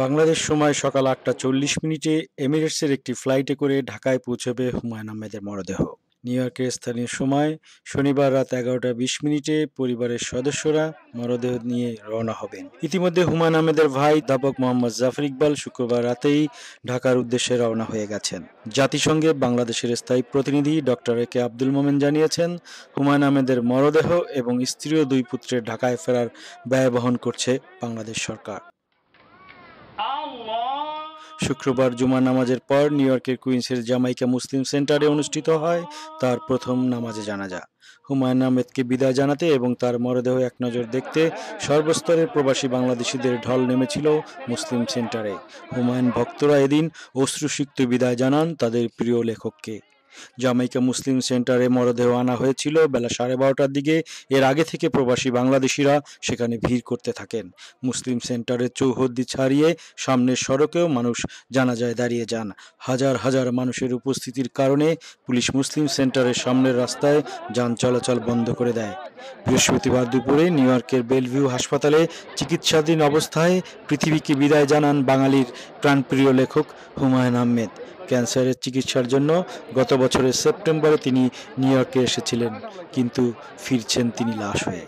বাংলাদেশ সময় সকাল ৮টা ৪০ মিনিটে এমিরেটসের একটি ফ্লাইটে করে ঢাকায় পৌঁছবে হুমায়ুন আহমেদের মরদেহ। নিউ ইয়র্কের স্থানীয় সময় শনিবার রাত ১১টা ২০ মিনিটে পরিবারের সদস্যরা মরদেহ নিয়ে রওনা হবেন। ইতিমধ্যে হুমায়ুন আহমেদের ভাই অধ্যাপক মোহাম্মদ জাফর ইকবাল শুক্রবার রাতেই ঢাকার উদ্দেশ্যে রওনা হয়ে গেছেন। জাতিসংঘে বাংলাদেশের স্থায়ী প্রতিনিধি ডক্টর এ কে আব্দুল মোমেন জানিয়েছেন, হুমায়ুন আহমেদের মরদেহ এবং স্ত্রী ও দুই পুত্রের ঢাকায় ফেরার ব্যয় বহন করছে বাংলাদেশ সরকার। শুক্রবার জুমার নামাজের পর নিউ ইয়র্কের কুইন্সের জামাইকা মুসলিম সেন্টারে অনুষ্ঠিত হয় তার প্রথম নামাজে জানাজা। হুমায়ুন আহমেদকে বিদায় জানাতে এবং তার মরদেহ এক নজর দেখতে সর্বস্তরের প্রবাসী বাংলাদেশিদের ঢল নেমেছিল মুসলিম সেন্টারে। হুমায়ুন ভক্তরা এদিন অশ্রুসিক্ত বিদায় জানান তাদের প্রিয় লেখককে। জামাইকা মুসলিম সেন্টারে মরদেহ আনা হয়েছিল বেলা 12:30টার দিকে। এর আগে থেকে প্রবাসী বাংলাদেশিরা সেখানে ভিড় করতে থাকেন। মুসলিম সেন্টারের চৌহদ্দি ছাড়িয়ে সামনের সড়কেও মানুষ জানাজায় দাঁড়িয়ে যান। হাজার হাজার মানুষের উপস্থিতির কারণে পুলিশ মুসলিম সেন্টারের সামনের রাস্তায় যান চলাচল বন্ধ করে দেয়। বৃহস্পতিবার দুপুরে নিউ ইয়র্কের বেলভিউ হাসপাতালে চিকিৎসাধীন অবস্থায় পৃথিবীকে বিদায় জানান বাঙালির প্রাণপ্রিয় লেখক হুমায়ুন আহমেদ। ক্যান্সারের চিকিৎসার জন্য গত বছরের সেপ্টেম্বরে তিনি নিউ ইয়র্কে এসেছিলেন, কিন্তু ফিরছেন তিনি লাশ হয়ে।